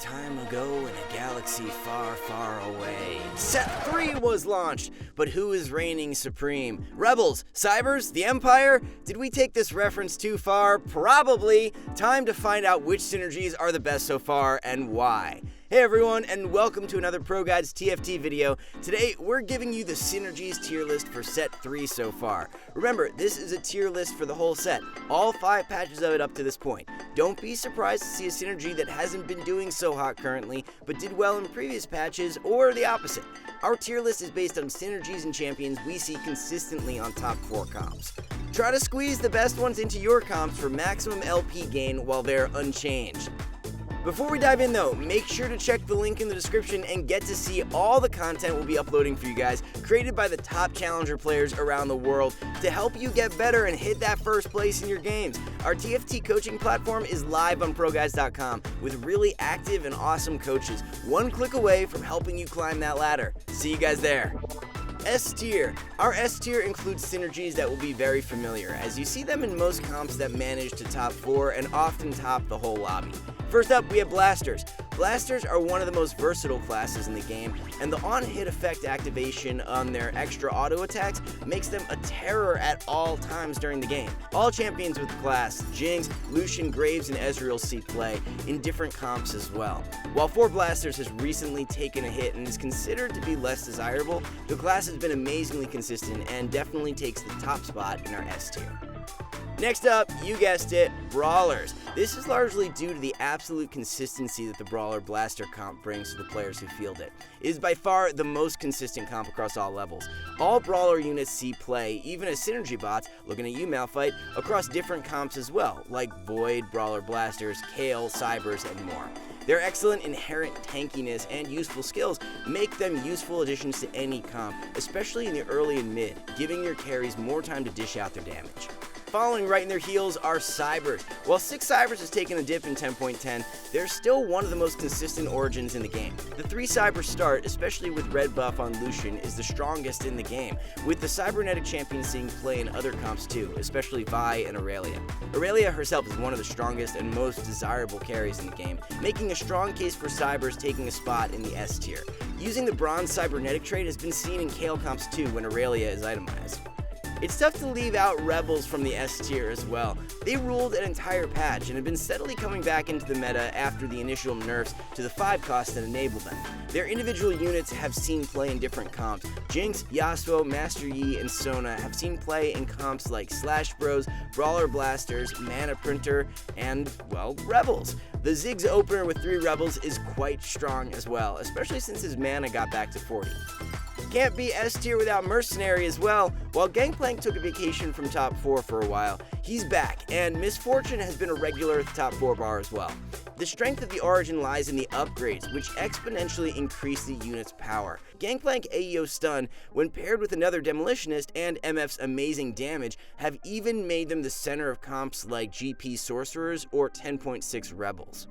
time ago in a galaxy far, far away, Set 3 was launched, but who is reigning supreme? Rebels? Cybers? The Empire? Did we take this reference too far? Probably. Time to find out which synergies are the best so far and why. Hey everyone, and welcome to another ProGuides TFT video. Today, we're giving you the Synergies tier list for Set 3 so far. Remember, this is a tier list for the whole set, all 5 patches of it up to this point. Don't be surprised to see a synergy that hasn't been doing so hot currently, but did well in previous patches, or the opposite. Our tier list is based on synergies and champions we see consistently on top 4 comps. Try to squeeze the best ones into your comps for maximum LP gain while they're unchanged. Before we dive in though, make sure to check the link in the description and get to see all the content we'll be uploading for you guys, created by the top challenger players around the world to help you get better and hit that first place in your games. Our TFT coaching platform is live on ProGuides.com with really active and awesome coaches, one click away from helping you climb that ladder. See you guys there. S tier. Our S tier includes synergies that will be very familiar, as you see them in most comps that manage to top 4 and often top the whole lobby. First up, we have Blasters. Blasters are one of the most versatile classes in the game, and the on-hit effect activation on their extra auto attacks makes them a terror at all times during the game. All champions with the class, Jinx, Lucian, Graves, and Ezreal see play in different comps as well. While 4 Blasters has recently taken a hit and is considered to be less desirable, the class has been amazingly consistent and definitely takes the top spot in our S tier. Next up, you guessed it, Brawlers. This is largely due to the absolute consistency that the Brawler Blaster comp brings to the players who field it. It is by far the most consistent comp across all levels. All Brawler units see play, even as synergy bots, looking at you Malphite, across different comps as well, like Void, Brawler Blasters, Kale, Cybers, and more. Their excellent inherent tankiness and useful skills make them useful additions to any comp, especially in the early and mid, giving your carries more time to dish out their damage. Following right in their heels are Cybers. While 6 Cybers has taken a dip in 10.10, they're still one of the most consistent origins in the game. The 3 Cybers start, especially with red buff on Lucian, is the strongest in the game, with the cybernetic champion seeing play in other comps too, especially Vi and Aurelia. Aurelia herself is one of the strongest and most desirable carries in the game, making a strong case for Cybers taking a spot in the S tier. Using the bronze cybernetic trait has been seen in Kale comps too when Aurelia is itemized. It's tough to leave out Rebels from the S tier as well. They ruled an entire patch and have been steadily coming back into the meta after the initial nerfs to the 5 cost that enabled them. Their individual units have seen play in different comps. Jinx, Yasuo, Master Yi, and Sona have seen play in comps like Slash Bros, Brawler Blasters, Mana Printer, and, well, Rebels. The Ziggs opener with 3 Rebels is quite strong as well, especially since his mana got back to 40. Can't be S tier without Mercenary as well. While Gangplank took a vacation from top 4 for a while, he's back, and Misfortune has been a regular at the top 4 bar as well. The strength of the Origin lies in the upgrades, which exponentially increase the unit's power. Gangplank AEO Stun, when paired with another Demolitionist and MF's amazing damage, have even made them the center of comps like GP Sorcerers or 10.6 Rebels.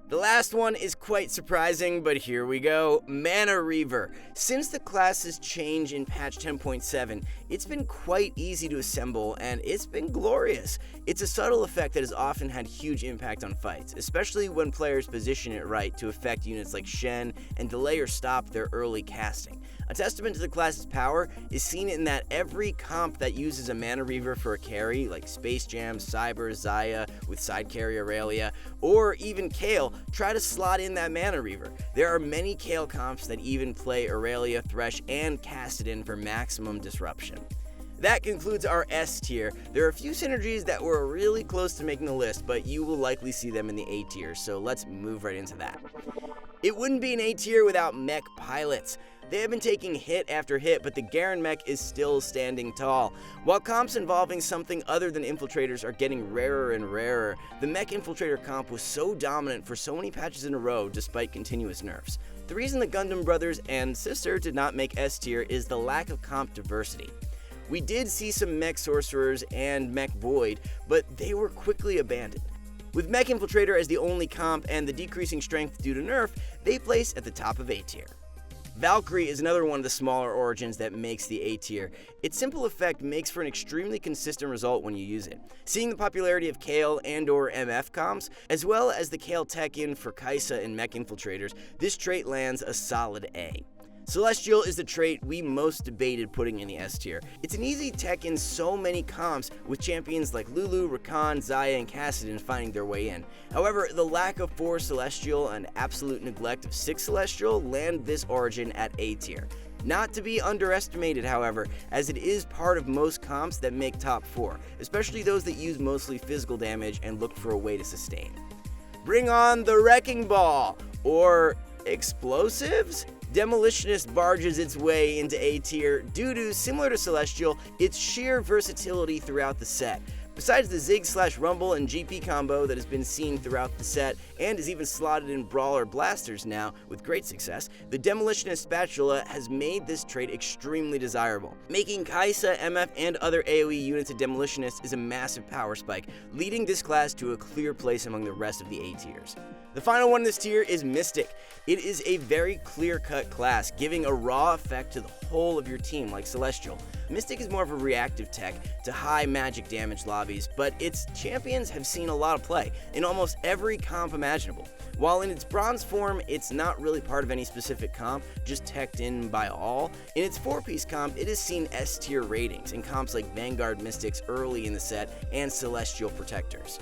The last one is quite surprising, but here we go. Mana Reaver. Since the class's change in patch 10.7, it's been quite easy to assemble, and it's been glorious. It's a subtle effect that has often had huge impact on fights, especially when players position it right to affect units like Shen and delay or stop their early casting. A testament to the class's power is seen in that every comp that uses a Mana Reaver for a carry, like Space Jam, Cyber, Xayah with side carry Aurelia, or even Kale, try to slot in that Mana Reaver. There are many Kale comps that even play Aurelia, Thresh, and Kassadin for maximum disruption. That concludes our S tier. There are a few synergies that were really close to making the list, but you will likely see them in the A tier, so let's move right into that. It wouldn't be an A tier without mech pilots. They have been taking hit after hit, but the Garen mech is still standing tall. While comps involving something other than infiltrators are getting rarer and rarer, the mech infiltrator comp was so dominant for so many patches in a row despite continuous nerfs. The reason the Gundam brothers and sister did not make S tier is the lack of comp diversity. We did see some mech sorcerers and mech void, but they were quickly abandoned. With mech infiltrator as the only comp and the decreasing strength due to nerf, they place at the top of A tier. Valkyrie is another one of the smaller origins that makes the A tier. Its simple effect makes for an extremely consistent result when you use it. Seeing the popularity of Kayle and or MF comps, as well as the Kayle tech-in for Kai'Sa and mech infiltrators, this trait lands a solid A. Celestial is the trait we most debated putting in the S tier. It's an easy tech in so many comps, with champions like Lulu, Rakan, Xayah, and Kassadin finding their way in. However, the lack of 4 Celestial and absolute neglect of 6 Celestial land this origin at A tier. Not to be underestimated, however, as it is part of most comps that make top 4, especially those that use mostly physical damage and look for a way to sustain. Bring on the Wrecking Ball, or explosives? Demolitionist barges its way into A tier due to, similar to Celestial, its sheer versatility throughout the set. Besides the Zig/Rumble and GP combo that has been seen throughout the set and is even slotted in Brawler Blasters now with great success, the Demolitionist Spatula has made this trait extremely desirable. Making Kai'Sa, MF, and other AoE units a Demolitionist is a massive power spike, leading this class to a clear place among the rest of the A tiers. The final one in this tier is Mystic. It is a very clear-cut class, giving a raw effect to the whole of your team like Celestial. Mystic is more of a reactive tech to high magic damage lobbies, but its champions have seen a lot of play in almost every comp imaginable. While in its bronze form, it's not really part of any specific comp, just teched in by all. In its 4-piece comp, it has seen S tier ratings in comps like Vanguard Mystics early in the set and Celestial Protectors.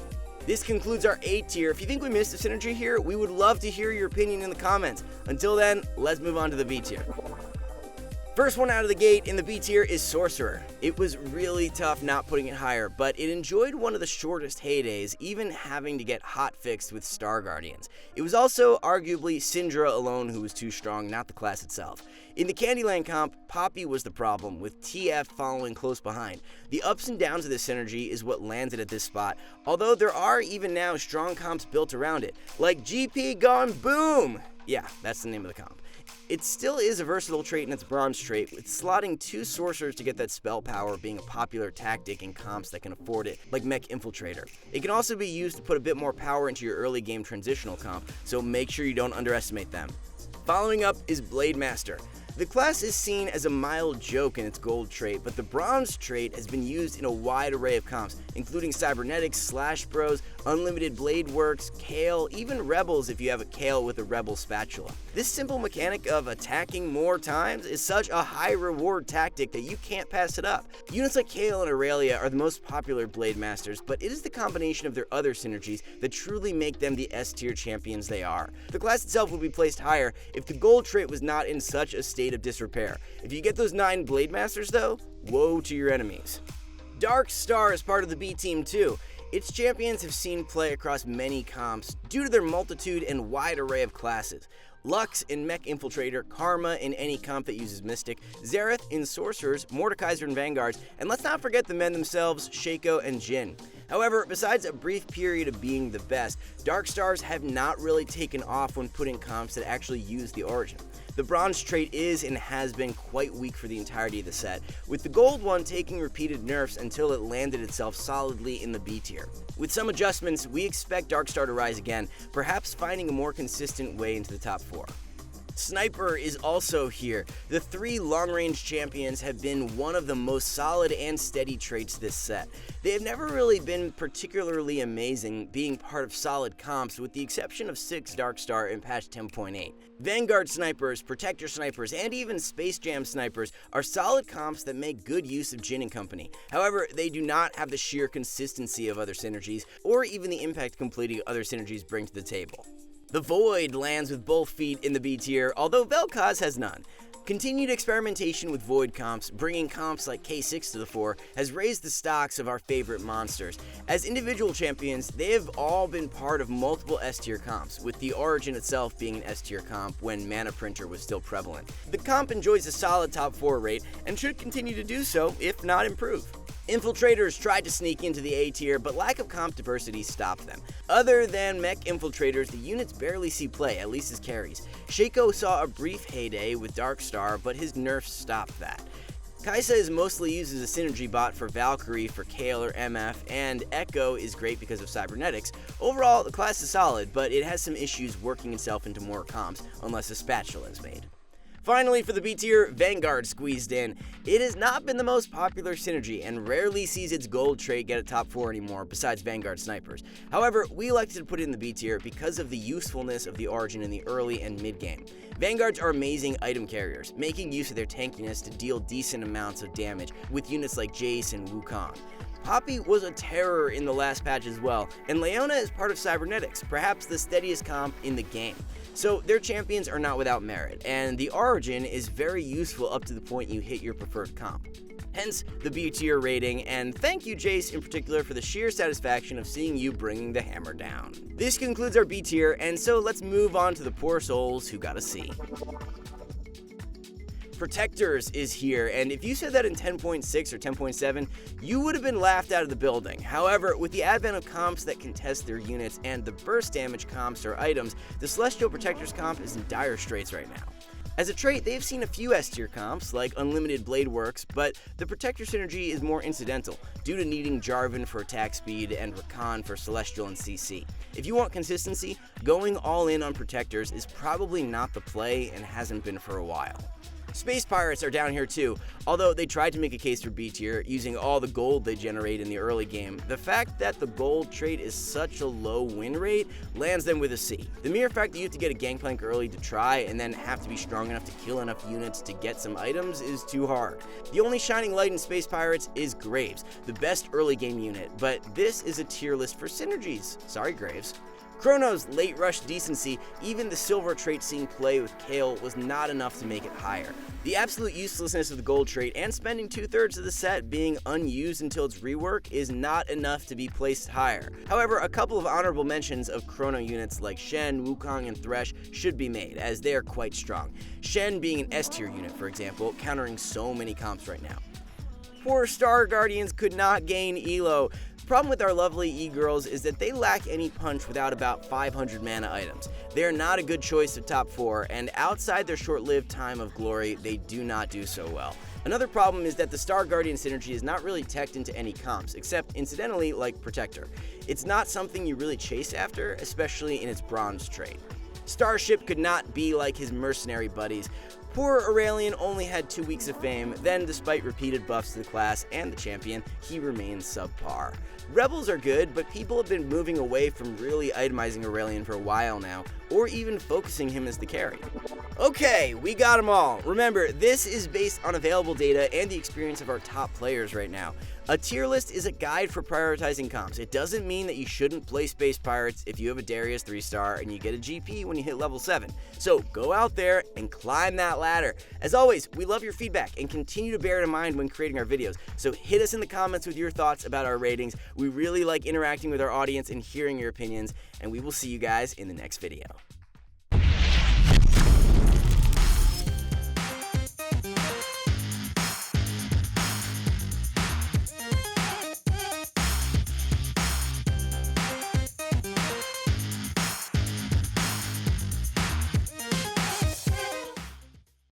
This concludes our A tier. If you think we missed a synergy here, we would love to hear your opinion in the comments. Until then, let's move on to the B tier. First one out of the gate in the B tier is Sorcerer. It was really tough not putting it higher, but it enjoyed one of the shortest heydays, even having to get hotfixed with Star Guardians. It was also arguably Syndra alone who was too strong, not the class itself. In the Candyland comp, Poppy was the problem, with TF following close behind. The ups and downs of this synergy is what lands it at this spot, although there are even now strong comps built around it, like GP Gone Boom! Yeah, that's the name of the comp. It still is a versatile trait in its bronze trait, with slotting 2 sorcerers to get that spell power being a popular tactic in comps that can afford it, like Mech Infiltrator. It can also be used to put a bit more power into your early game transitional comp, so make sure you don't underestimate them. Following up is BladeMaster. The class is seen as a mild joke in its gold trait, but the bronze trait has been used in a wide array of comps, including Cybernetics, Slash Bros, Unlimited Blade Works, Kayle, even Rebels if you have a Kayle with a Rebel Spatula. This simple mechanic of attacking more times is such a high reward tactic that you can't pass it up. Units like Kayle and Aurelia are the most popular Blade Masters, but it is the combination of their other synergies that truly make them the S tier champions they are. The class itself would be placed higher if the gold trait was not in such a state of disrepair. If you get those 9 Blade Masters though, woe to your enemies. Dark Star is part of the B team too. Its champions have seen play across many comps due to their multitude and wide array of classes. Lux in Mech Infiltrator, Karma in any comp that uses Mystic, Xerath in Sorcerers, Mordekaiser in Vanguards, and let's not forget the men themselves, Shaco and Jhin. However, besides a brief period of being the best, Dark Stars have not really taken off when put in comps that actually use the origin. The bronze trait is and has been quite weak for the entirety of the set, with the gold one taking repeated nerfs until it landed itself solidly in the B tier. With some adjustments, we expect Dark Star to rise again, perhaps finding a more consistent way into the top 4. Sniper is also here. The 3 long-range champions have been one of the most solid and steady traits this set. They have never really been particularly amazing, being part of solid comps with the exception of 6 Dark Star in patch 10.8. Vanguard snipers, Protector snipers, and even Space Jam snipers are solid comps that make good use of Jhin and company. However, they do not have the sheer consistency of other synergies, or even the impact completing other synergies bring to the table. The Void lands with both feet in the B tier, although Vel'Koz has none. Continued experimentation with Void comps, bringing comps like K6 to the fore, has raised the stocks of our favorite monsters. As individual champions, they have all been part of multiple S-tier comps, with the Origin itself being an S-tier comp when Mana Printer was still prevalent. The comp enjoys a solid top 4 rate, and should continue to do so, if not improve. Infiltrators tried to sneak into the A tier, but lack of comp diversity stopped them. Other than Mech Infiltrators, the units barely see play, at least as carries. Shaco saw a brief heyday with Dark Star, but his nerfs stopped that. Kai'Sa is mostly used as a synergy bot for Valkyrie, for Kayle or MF, and Echo is great because of Cybernetics. Overall, the class is solid, but it has some issues working itself into more comps, unless a spatula is made. Finally, for the B tier, Vanguard squeezed in. It has not been the most popular synergy and rarely sees its gold trait get a top 4 anymore, besides Vanguard snipers. However, we elected to put it in the B tier because of the usefulness of the Origin in the early and mid game. Vanguards are amazing item carriers, making use of their tankiness to deal decent amounts of damage with units like Jace and Wukong. Poppy was a terror in the last patch as well, and Leona is part of Cybernetics, perhaps the steadiest comp in the game. So their champions are not without merit, and the Origin is very useful up to the point you hit your preferred comp. Hence the B tier rating, and thank you Jace in particular for the sheer satisfaction of seeing you bringing the hammer down. This concludes our B tier, and so let's move on to the poor souls who got a C. Protectors is here, and if you said that in 10.6 or 10.7, you would have been laughed out of the building. However, with the advent of comps that contest their units and the burst damage comps or items, the Celestial Protectors comp is in dire straits right now. As a trait, they've seen a few S-tier comps, like Unlimited Blade Works, but the Protector synergy is more incidental, due to needing Jarvan for attack speed and Rakan for Celestial and CC. If you want consistency, going all in on Protectors is probably not the play and hasn't been for a while. Space Pirates are down here too, although they tried to make a case for B tier using all the gold they generate in the early game. The fact that the gold trait is such a low win rate lands them with a C. The mere fact that you have to get a gangplank early to try and then have to be strong enough to kill enough units to get some items is too hard. The only shining light in Space Pirates is Graves, the best early game unit, but this is a tier list for Synergies. Sorry Graves. Chrono's late rush decency, even the silver trait seeing play with Kale, was not enough to make it higher. The absolute uselessness of the gold trait and spending 2/3 of the set being unused until its rework is not enough to be placed higher. However, a couple of honorable mentions of Chrono units like Shen, Wukong, and Thresh should be made, as they are quite strong. Shen being an S tier unit, for example, countering so many comps right now. Poor Star Guardians could not gain Elo. The problem with our lovely E-girls is that they lack any punch without about 500 mana items. They are not a good choice of top 4, and outside their short-lived time of glory, they do not do so well. Another problem is that the Star Guardian synergy is not really teched into any comps, except incidentally like Protector. It's not something you really chase after, especially in its bronze trait. Starship could not be like his mercenary buddies. Poor Aurelion only had 2 weeks of fame, then despite repeated buffs to the class and the champion, he remains subpar. Rebels are good, but people have been moving away from really itemizing Aurelion for a while now, or even focusing him as the carry. Okay, we got them all. Remember, this is based on available data and the experience of our top players right now. A tier list is a guide for prioritizing comps. It doesn't mean that you shouldn't play Space Pirates if you have a Darius 3-star and you get a GP when you hit level 7. So go out there and climb that ladder. As always, we love your feedback and continue to bear it in mind when creating our videos. So hit us in the comments with your thoughts about our ratings. We really like interacting with our audience and hearing your opinions, and we will see you guys in the next video.